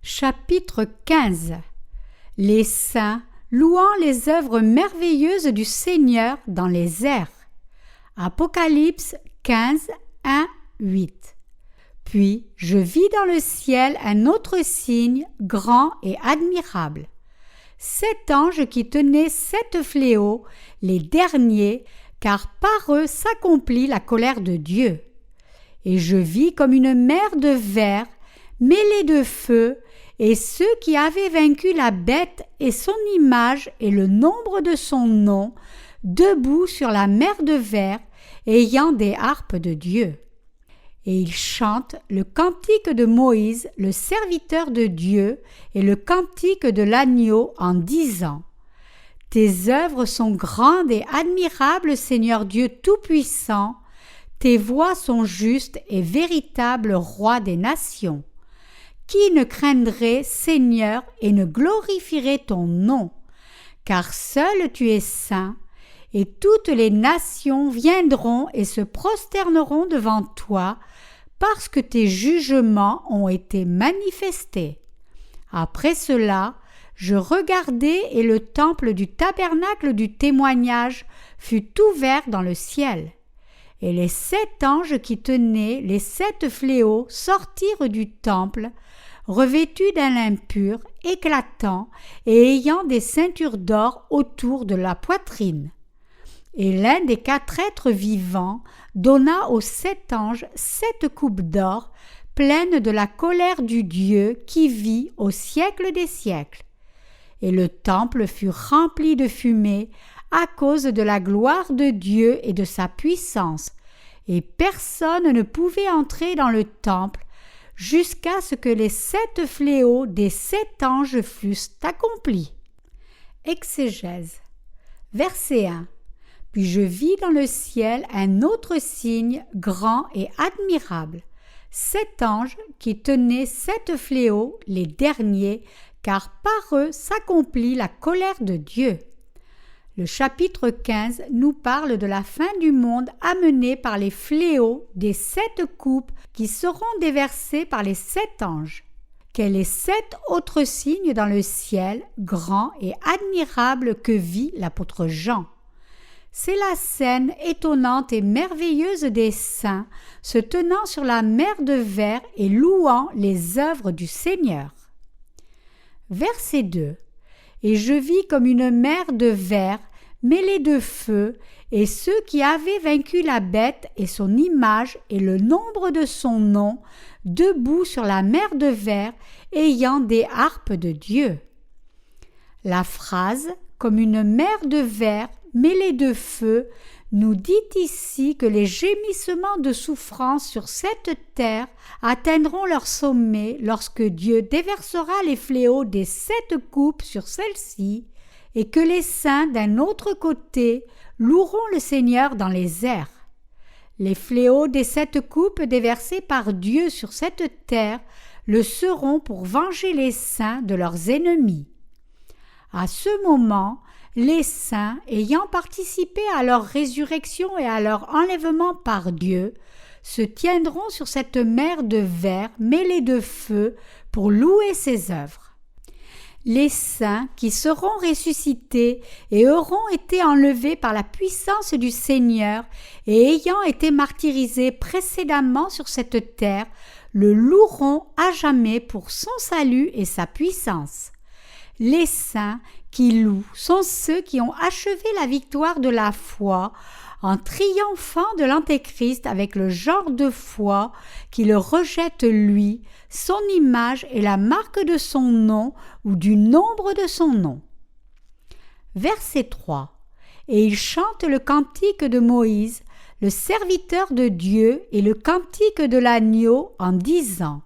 Chapitre 15. Les saints louant les œuvres merveilleuses du Seigneur dans les airs. Apocalypse 15, 1, 8. Puis je vis dans le ciel un autre signe grand et admirable. 7 anges qui tenaient 7 fléaux, les derniers, car par eux s'accomplit la colère de Dieu. Et je vis comme une mer de verre, mêlée de feu, et ceux qui avaient vaincu la bête et son image et le nombre de son nom, debout sur la mer de verre, ayant des harpes de Dieu. Et ils chantent le cantique de Moïse, le serviteur de Dieu, et le cantique de l'agneau en disant : Tes œuvres sont grandes et admirables, Seigneur Dieu Tout-Puissant, tes voies sont justes et véritables, Roi des nations. Qui ne craindrait, Seigneur, et ne glorifierait ton nom? Car seul tu es saint, et toutes les nations viendront et se prosterneront devant toi, parce que tes jugements ont été manifestés. Après cela, je regardai et le temple du tabernacle du témoignage fut ouvert dans le ciel. Et les 7 anges qui tenaient les 7 fléaux sortirent du temple, revêtus d'un lin pur, éclatant, et ayant des ceintures d'or autour de la poitrine. Et l'un des 4 êtres vivants donna aux 7 anges 7 coupes d'or, pleines de la colère du Dieu qui vit au siècle des siècles. Et le temple fut rempli de fumée à cause de la gloire de Dieu et de sa puissance, et personne ne pouvait entrer dans le temple jusqu'à ce que les 7 fléaux des 7 anges fussent accomplis. Exégèse. Verset 1. Puis je vis dans le ciel un autre signe grand et admirable, 7 anges qui tenaient 7 fléaux, les derniers, car par eux s'accomplit la colère de Dieu. Le chapitre 15 nous parle de la fin du monde amenée par les fléaux des 7 coupes qui seront déversées par les 7 anges. Quels les 7 autres signes dans le ciel, grands et admirables que vit l'apôtre Jean? C'est la scène étonnante et merveilleuse des saints se tenant sur la mer de verre et louant les œuvres du Seigneur. Verset 2. Et je vis comme une mer de verre mêlée de feu, et ceux qui avaient vaincu la bête et son image et le nombre de son nom, debout sur la mer de verre, ayant des harpes de Dieu. La phrase « comme une mer de verre mêlée de feu » nous dit ici que les gémissements de souffrance sur cette terre atteindront leur sommet lorsque Dieu déversera les fléaux des 7 coupes sur celle-ci, et que les saints d'un autre côté loueront le Seigneur dans les airs. Les fléaux des 7 coupes déversés par Dieu sur cette terre le seront pour venger les saints de leurs ennemis. À ce moment, les saints, ayant participé à leur résurrection et à leur enlèvement par Dieu, se tiendront sur cette mer de verre mêlée de feu pour louer ses œuvres. Les saints qui seront ressuscités et auront été enlevés par la puissance du Seigneur et ayant été martyrisés précédemment sur cette terre, le loueront à jamais pour son salut et sa puissance. Les saints qui louent sont ceux qui ont achevé la victoire de la foi en triomphant de l'Antéchrist avec le genre de foi qui le rejette lui, son image et la marque de son nom ou du nombre de son nom. Verset 3. Et ils chantent le cantique de Moïse, le serviteur de Dieu, et le cantique de l'agneau en disant :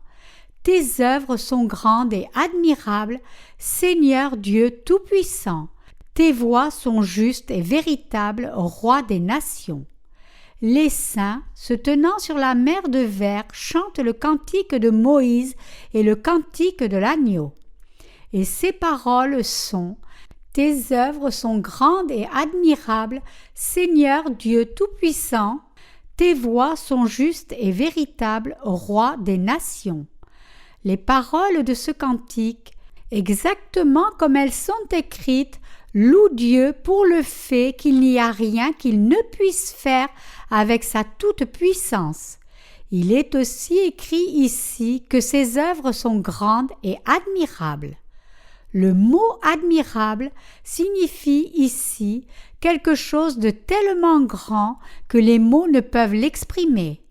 Tes œuvres sont grandes et admirables, Seigneur Dieu Tout-Puissant. Tes voies sont justes et véritables, Roi des nations. Les saints, se tenant sur la mer de verre, chantent le cantique de Moïse et le cantique de l'agneau. Et ces paroles sont : Tes œuvres sont grandes et admirables, Seigneur Dieu Tout-Puissant. Tes voies sont justes et véritables, Roi des nations. les paroles de ce cantique, exactement comme elles sont écrites, loue Dieu pour le fait qu'il n'y a rien qu'il ne puisse faire avec sa toute-puissance. Il est aussi écrit ici que ses œuvres sont grandes et admirables. Le mot admirable signifie ici quelque chose de tellement grand que les mots ne peuvent l'exprimer.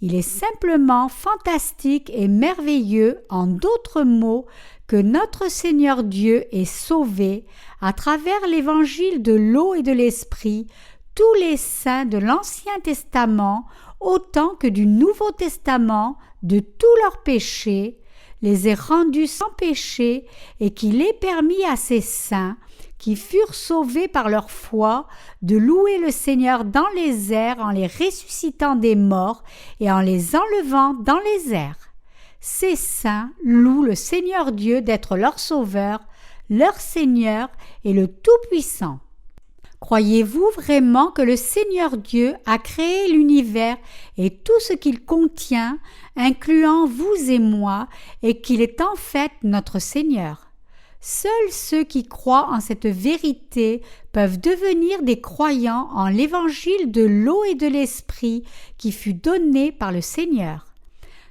Il est simplement fantastique et merveilleux, en d'autres mots, que notre Seigneur Dieu ait sauvé, à travers l'évangile de l'eau et de l'esprit, tous les saints de l'Ancien Testament, autant que du Nouveau Testament, de tous leurs péchés, les ait rendus sans péché et qu'il ait permis à ces saints, qui furent sauvés par leur foi, de louer le Seigneur dans les airs en les ressuscitant des morts et en les enlevant dans les airs. Ces saints louent le Seigneur Dieu d'être leur Sauveur, leur Seigneur et le Tout-Puissant. Croyez-vous vraiment que le Seigneur Dieu a créé l'univers et tout ce qu'il contient, incluant vous et moi, et qu'il est en fait notre Seigneur? Seuls ceux qui croient en cette vérité peuvent devenir des croyants en l'évangile de l'eau et de l'esprit qui fut donné par le Seigneur.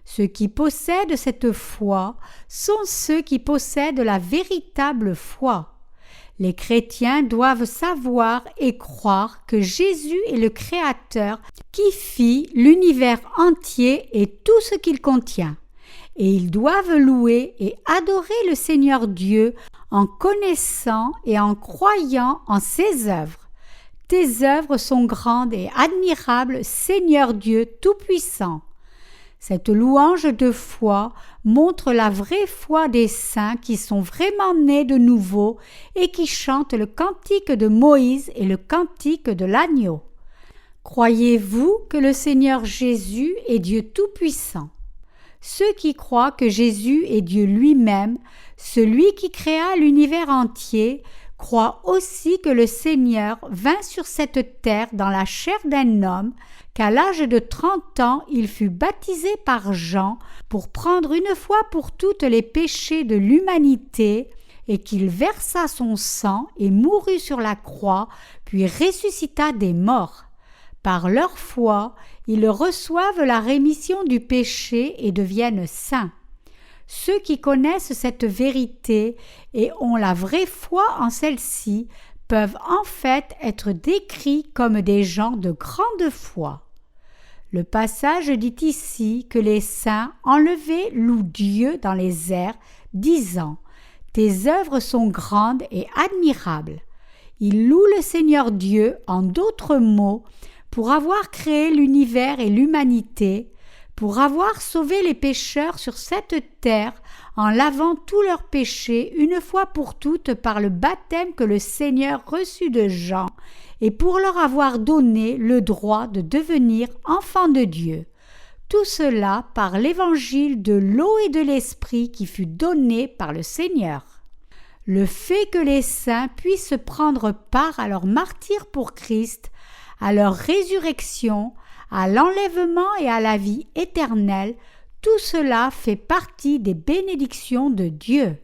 Ceux qui possèdent cette foi sont ceux qui possèdent la véritable foi. Les chrétiens doivent savoir et croire que Jésus est le Créateur qui fit l'univers entier et tout ce qu'il contient. Et ils doivent louer et adorer le Seigneur Dieu en connaissant et en croyant en ses œuvres. Tes œuvres sont grandes et admirables, Seigneur Dieu Tout-Puissant. Cette louange de foi montre la vraie foi des saints qui sont vraiment nés de nouveau et qui chantent le cantique de Moïse et le cantique de l'agneau. Croyez-vous que le Seigneur Jésus est Dieu Tout-Puissant? Ceux qui croient que Jésus est Dieu lui-même, celui qui créa l'univers entier, croient aussi que le Seigneur vint sur cette terre dans la chair d'un homme, qu'à l'âge de 30 ans il fut baptisé par Jean pour prendre une fois pour toutes les péchés de l'humanité, et qu'il versa son sang et mourut sur la croix, puis ressuscita des morts. Par leur foi, ils reçoivent la rémission du péché et deviennent saints. Ceux qui connaissent cette vérité et ont la vraie foi en celle-ci peuvent en fait être décrits comme des gens de grande foi. Le passage dit ici que les saints enlevés louent Dieu dans les airs, disant « Tes œuvres sont grandes et admirables ». Ils louent le Seigneur Dieu, en d'autres mots, pour avoir créé l'univers et l'humanité, pour avoir sauvé les pécheurs sur cette terre en lavant tous leurs péchés une fois pour toutes par le baptême que le Seigneur reçut de Jean, et pour leur avoir donné le droit de devenir enfants de Dieu. Tout cela par l'évangile de l'eau et de l'esprit qui fut donné par le Seigneur. Le fait que les saints puissent prendre part à leur martyre pour Christ, à leur résurrection, à l'enlèvement et à la vie éternelle, tout cela fait partie des bénédictions de Dieu.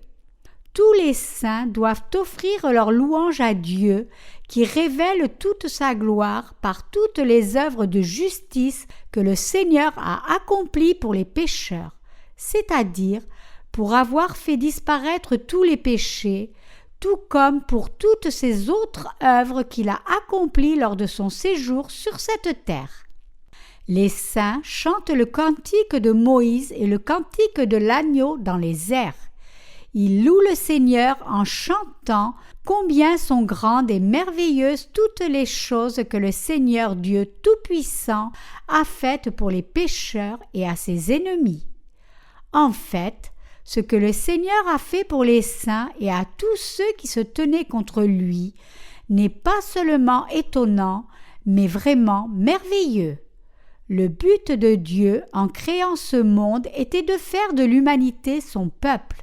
Tous les saints doivent offrir leur louange à Dieu, qui révèle toute sa gloire par toutes les œuvres de justice que le Seigneur a accomplies pour les pécheurs, c'est-à-dire pour avoir fait disparaître tous les péchés, tout comme pour toutes ces autres œuvres qu'il a accomplies lors de son séjour sur cette terre. Les saints chantent le cantique de Moïse et le cantique de l'agneau dans les airs. Ils louent le Seigneur en chantant combien sont grandes et merveilleuses toutes les choses que le Seigneur Dieu Tout-Puissant a faites pour les pécheurs et à ses ennemis. En fait, ce que le Seigneur a fait pour les saints et à tous ceux qui se tenaient contre lui n'est pas seulement étonnant, mais vraiment merveilleux. Le but de Dieu en créant ce monde était de faire de l'humanité son peuple.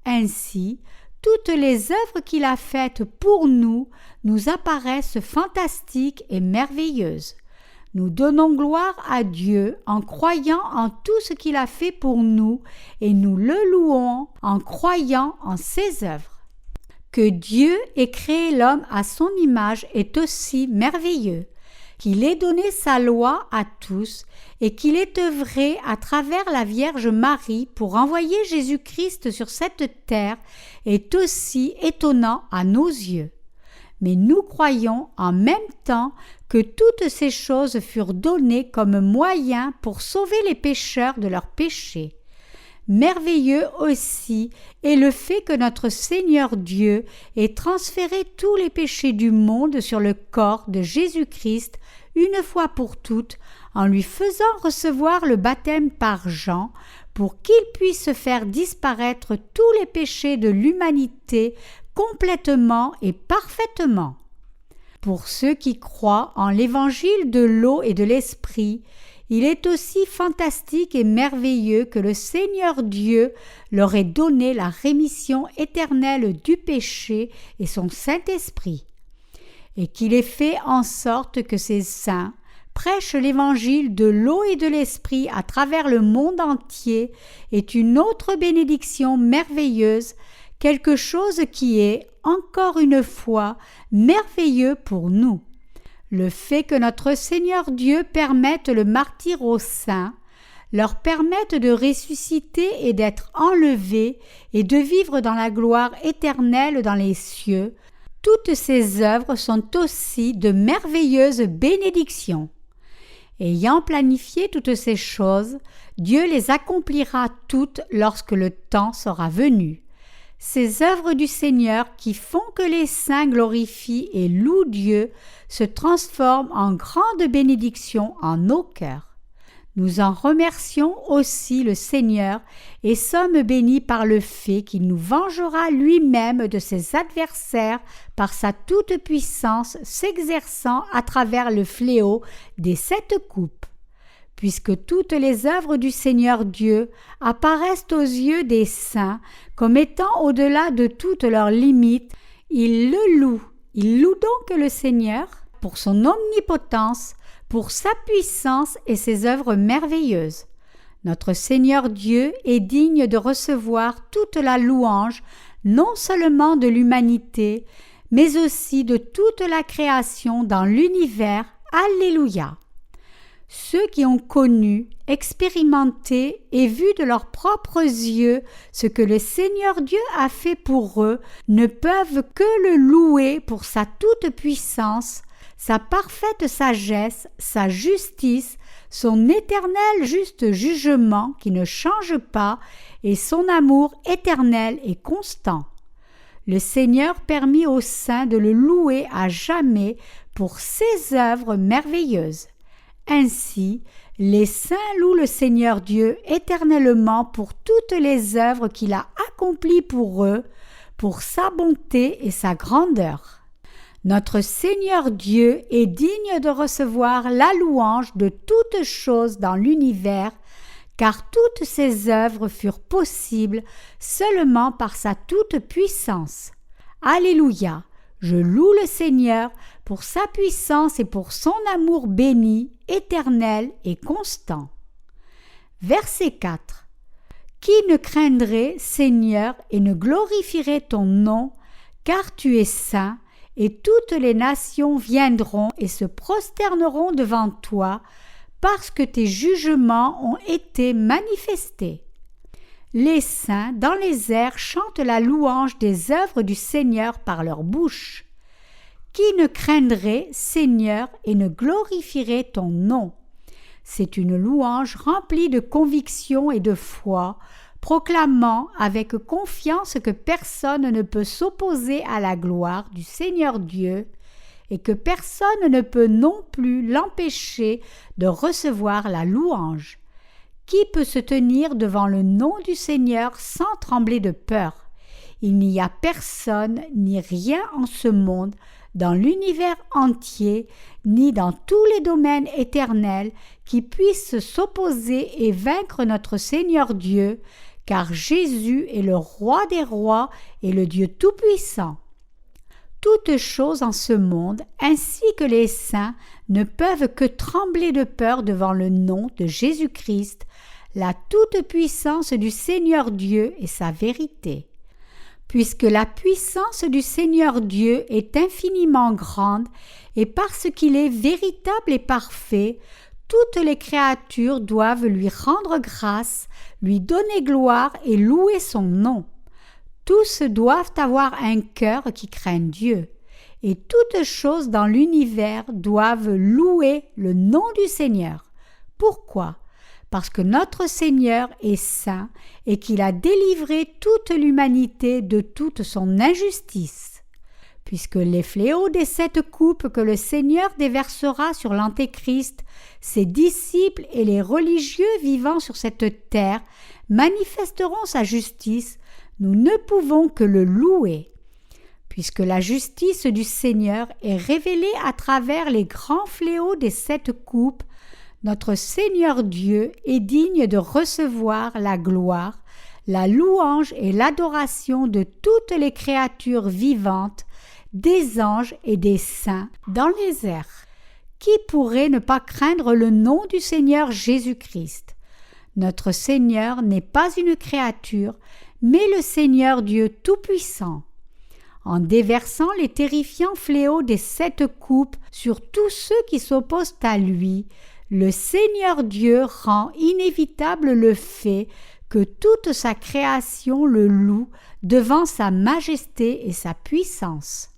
Ainsi, toutes les œuvres qu'il a faites pour nous nous apparaissent fantastiques et merveilleuses. nous donnons gloire à Dieu en croyant en tout ce qu'il a fait pour nous et nous le louons en croyant en ses œuvres. Que Dieu ait créé l'homme à son image est aussi merveilleux, qu'il ait donné sa loi à tous et qu'il ait œuvré à travers la Vierge Marie pour envoyer Jésus-Christ sur cette terre est aussi étonnant à nos yeux. Mais nous croyons en même temps que toutes ces choses furent données comme moyen pour sauver les pécheurs de leurs péchés. Merveilleux aussi est le fait que notre Seigneur Dieu ait transféré tous les péchés du monde sur le corps de Jésus-Christ une fois pour toutes, en lui faisant recevoir le baptême par Jean, pour qu'il puisse faire disparaître tous les péchés de l'humanité complètement et parfaitement. Pour ceux qui croient en l'évangile de l'eau et de l'esprit, il est aussi fantastique et merveilleux que le Seigneur Dieu leur ait donné la rémission éternelle du péché et son Saint-Esprit, et qu'il ait fait en sorte que ces saints prêchent l'évangile de l'eau et de l'esprit à travers le monde entier est une autre bénédiction merveilleuse, quelque chose qui est, encore une fois, merveilleux pour nous. Le fait que notre Seigneur Dieu permette le martyre aux saints, leur permette de ressusciter et d'être enlevés et de vivre dans la gloire éternelle dans les cieux, toutes ces œuvres sont aussi de merveilleuses bénédictions. Ayant planifié toutes ces choses, Dieu les accomplira toutes lorsque le temps sera venu. Ces œuvres du Seigneur qui font que les saints glorifient et louent Dieu se transforment en grandes bénédictions en nos cœurs. Nous en remercions aussi le Seigneur et sommes bénis par le fait qu'il nous vengera lui-même de ses adversaires par sa toute-puissance s'exerçant à travers le fléau des 7 coupes. Puisque toutes les œuvres du Seigneur Dieu apparaissent aux yeux des saints comme étant au-delà de toutes leurs limites, ils le louent. Ils louent donc le Seigneur pour son omnipotence, pour sa puissance et ses œuvres merveilleuses. Notre Seigneur Dieu est digne de recevoir toute la louange, non seulement de l'humanité, mais aussi de toute la création dans l'univers. Alléluia! Ceux qui ont connu, expérimenté et vu de leurs propres yeux ce que le Seigneur Dieu a fait pour eux ne peuvent que le louer pour sa toute-puissance, sa parfaite sagesse, sa justice, son éternel juste jugement qui ne change pas et son amour éternel et constant. Le Seigneur permit aux saints de le louer à jamais pour ses œuvres merveilleuses. Ainsi, les saints louent le Seigneur Dieu éternellement pour toutes les œuvres qu'il a accomplies pour eux, pour sa bonté et sa grandeur. Notre Seigneur Dieu est digne de recevoir la louange de toutes choses dans l'univers, car toutes ses œuvres furent possibles seulement par sa toute-puissance. Alléluia! Je loue le Seigneur pour sa puissance et pour son amour béni, éternel et constant. Verset 4. Qui ne craindrait, Seigneur, et ne glorifierait ton nom, car tu es saint, et toutes les nations viendront et se prosterneront devant toi, parce que tes jugements ont été manifestés. Les saints dans les airs chantent la louange des œuvres du Seigneur par leur bouche. Qui ne craindrait, Seigneur, et ne glorifierait ton nom? C'est une louange remplie de conviction et de foi, proclamant avec confiance que personne ne peut s'opposer à la gloire du Seigneur Dieu et que personne ne peut non plus l'empêcher de recevoir la louange. Qui peut se tenir devant le nom du Seigneur sans trembler de peur? Il n'y a personne ni rien en ce monde, dans l'univers entier, ni dans tous les domaines éternels qui puisse s'opposer et vaincre notre Seigneur Dieu, car Jésus est le Roi des rois et le Dieu Tout-Puissant. Toutes choses en ce monde, ainsi que les saints, ne peuvent que trembler de peur devant le nom de Jésus-Christ, la toute-puissance du Seigneur Dieu et sa vérité. Puisque la puissance du Seigneur Dieu est infiniment grande, et parce qu'il est véritable et parfait, toutes les créatures doivent lui rendre grâce, lui donner gloire et louer son nom. Tous doivent avoir un cœur qui craint Dieu, et toutes choses dans l'univers doivent louer le nom du Seigneur. Pourquoi ? Parce que notre Seigneur est saint et qu'il a délivré toute l'humanité de toute son injustice. Puisque les fléaux des 7 coupes que le Seigneur déversera sur l'Antéchrist, ses disciples et les religieux vivant sur cette terre manifesteront sa justice, nous ne pouvons que le louer. Puisque la justice du Seigneur est révélée à travers les grands fléaux des 7 coupes, notre Seigneur Dieu est digne de recevoir la gloire, la louange et l'adoration de toutes les créatures vivantes, des anges et des saints dans les airs. Qui pourrait ne pas craindre le nom du Seigneur Jésus-Christ? Notre Seigneur n'est pas une créature, mais le Seigneur Dieu Tout-Puissant. En déversant les terrifiants fléaux des 7 coupes sur tous ceux qui s'opposent à lui, le Seigneur Dieu rend inévitable le fait que toute sa création le loue devant sa majesté et sa puissance.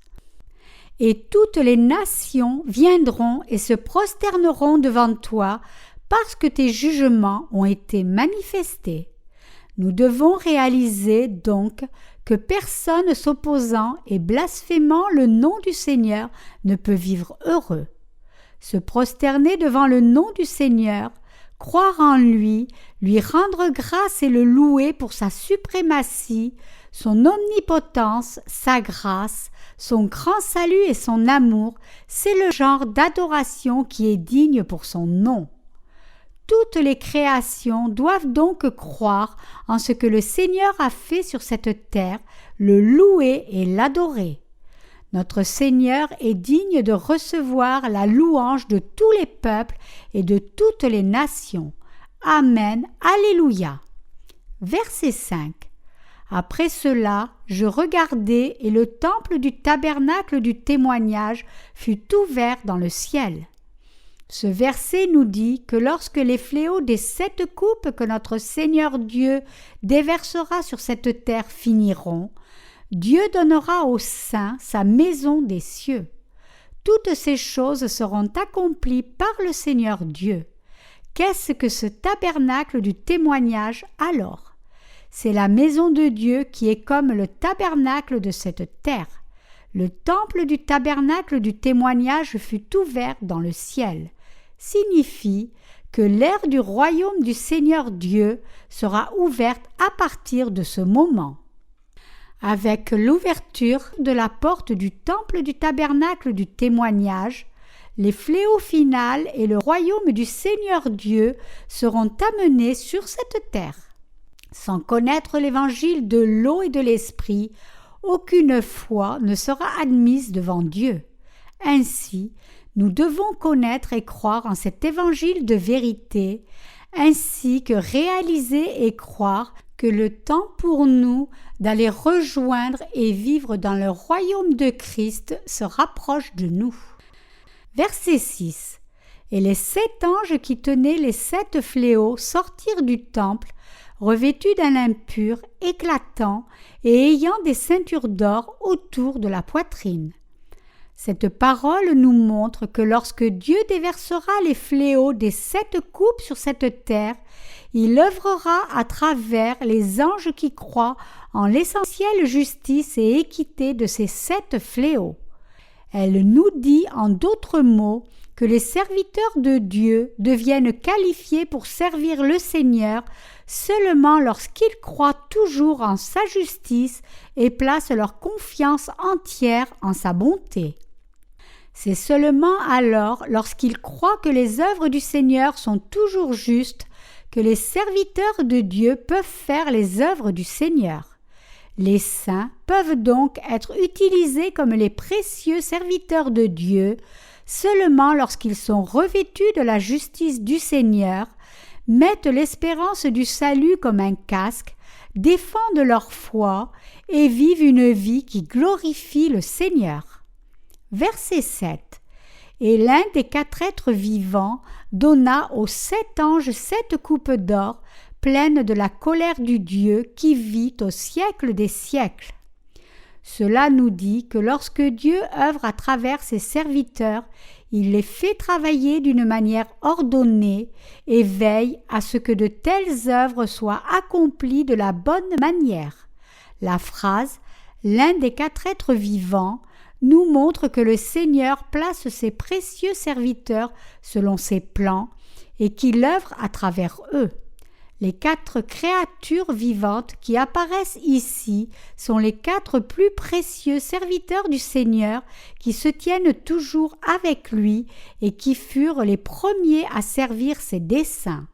Et toutes les nations viendront et se prosterneront devant toi parce que tes jugements ont été manifestés. Nous devons réaliser donc que personne s'opposant et blasphémant le nom du Seigneur ne peut vivre heureux. Se prosterner devant le nom du Seigneur, croire en lui, lui rendre grâce et le louer pour sa suprématie, son omnipotence, sa grâce, son grand salut et son amour, c'est le genre d'adoration qui est digne pour son nom. Toutes les créations doivent donc croire en ce que le Seigneur a fait sur cette terre, le louer et l'adorer. Notre Seigneur est digne de recevoir la louange de tous les peuples et de toutes les nations. Amen. Alléluia. Verset 5. Après cela, je regardai et le temple du tabernacle du témoignage fut ouvert dans le ciel. Ce verset nous dit que lorsque les fléaux des 7 coupes que notre Seigneur Dieu déversera sur cette terre finiront, Dieu donnera aux saints sa maison des cieux. Toutes ces choses seront accomplies par le Seigneur Dieu. Qu'est-ce que ce tabernacle du témoignage alors? C'est la maison de Dieu qui est comme le tabernacle de cette terre. Le temple du tabernacle du témoignage fut ouvert dans le ciel. Signifie que l'ère du royaume du Seigneur Dieu sera ouverte à partir de ce moment. Avec l'ouverture de la porte du temple du tabernacle du témoignage, les fléaux finals et le royaume du Seigneur Dieu seront amenés sur cette terre. Sans connaître l'évangile de l'eau et de l'esprit, aucune foi ne sera admise devant Dieu. Ainsi, nous devons connaître et croire en cet évangile de vérité, ainsi que réaliser et croire que le temps pour nous d'aller rejoindre et vivre dans le royaume de Christ se rapproche de nous. Verset 6. Et les 7 anges qui tenaient les 7 fléaux sortirent du temple, revêtus d'un lin pur, éclatant, et ayant des ceintures d'or autour de la poitrine. Cette parole nous montre que lorsque Dieu déversera les fléaux des 7 coupes sur cette terre, il œuvrera à travers les anges qui croient en l'essentielle justice et équité de ces 7 fléaux. Elle nous dit en d'autres mots que les serviteurs de Dieu deviennent qualifiés pour servir le Seigneur seulement lorsqu'ils croient toujours en sa justice et placent leur confiance entière en sa bonté. C'est seulement alors, lorsqu'ils croient que les œuvres du Seigneur sont toujours justes, que les serviteurs de Dieu peuvent faire les œuvres du Seigneur. Les saints peuvent donc être utilisés comme les précieux serviteurs de Dieu, seulement lorsqu'ils sont revêtus de la justice du Seigneur, mettent l'espérance du salut comme un casque, défendent leur foi et vivent une vie qui glorifie le Seigneur. Verset 7. Et l'un des 4 êtres vivants donna aux 7 anges 7 coupes d'or pleines de la colère du Dieu qui vit au siècle des siècles. Cela nous dit que lorsque Dieu œuvre à travers ses serviteurs, il les fait travailler d'une manière ordonnée et veille à ce que de telles œuvres soient accomplies de la bonne manière. La phrase « l'un des 4 êtres vivants » nous montre que le Seigneur place ses précieux serviteurs selon ses plans et qu'il œuvre à travers eux. Les 4 créatures vivantes qui apparaissent ici sont les 4 plus précieux serviteurs du Seigneur qui se tiennent toujours avec lui et qui furent les premiers à servir ses desseins.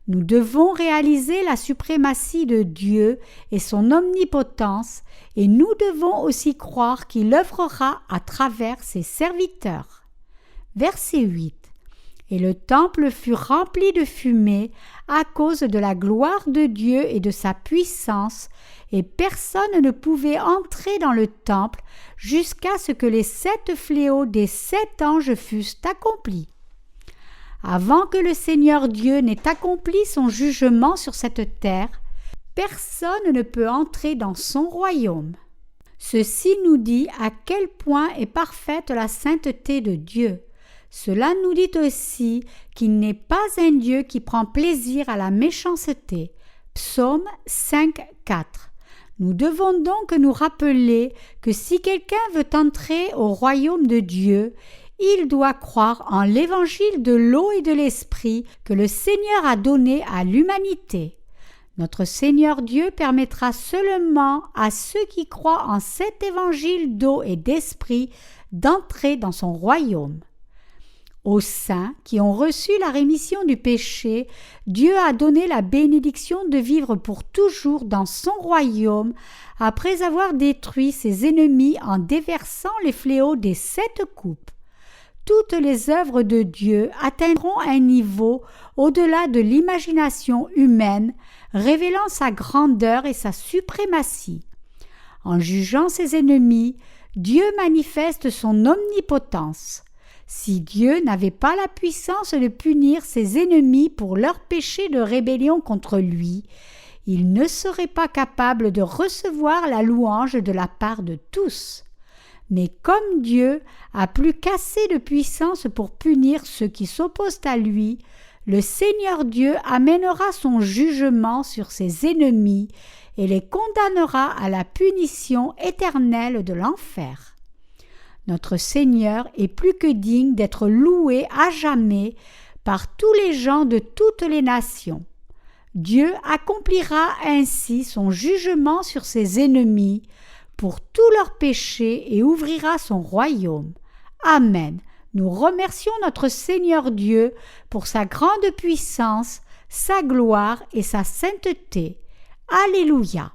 Nous devons réaliser la suprématie de Dieu et son omnipotence, et nous devons aussi croire qu'il œuvrera à travers ses serviteurs. Verset 8. Et le temple fut rempli de fumée à cause de la gloire de Dieu et de sa puissance, et personne ne pouvait entrer dans le temple jusqu'à ce que les 7 fléaux des 7 anges fussent accomplis. Avant que le Seigneur Dieu n'ait accompli son jugement sur cette terre, personne ne peut entrer dans son royaume. Ceci nous dit à quel point est parfaite la sainteté de Dieu. Cela nous dit aussi qu'il n'est pas un Dieu qui prend plaisir à la méchanceté. Psaume 5, 4. Nous devons donc nous rappeler que si quelqu'un veut entrer au royaume de Dieu, il doit croire en l'évangile de l'eau et de l'esprit que le Seigneur a donné à l'humanité. Notre Seigneur Dieu permettra seulement à ceux qui croient en cet évangile d'eau et d'esprit d'entrer dans son royaume. Aux saints qui ont reçu la rémission du péché, Dieu a donné la bénédiction de vivre pour toujours dans son royaume après avoir détruit ses ennemis en déversant les fléaux des 7 coupes. Toutes les œuvres de Dieu atteindront un niveau au-delà de l'imagination humaine, révélant sa grandeur et sa suprématie. En jugeant ses ennemis, Dieu manifeste son omnipotence. Si Dieu n'avait pas la puissance de punir ses ennemis pour leur péché de rébellion contre lui, il ne serait pas capable de recevoir la louange de la part de tous. Mais comme Dieu a plus qu'assez de puissance pour punir ceux qui s'opposent à lui, le Seigneur Dieu amènera son jugement sur ses ennemis et les condamnera à la punition éternelle de l'enfer. Notre Seigneur est plus que digne d'être loué à jamais par tous les gens de toutes les nations. Dieu accomplira ainsi son jugement sur ses ennemis pour tous leurs péchés et ouvrira son royaume. Amen. Nous remercions notre Seigneur Dieu pour sa grande puissance, sa gloire et sa sainteté. Alléluia.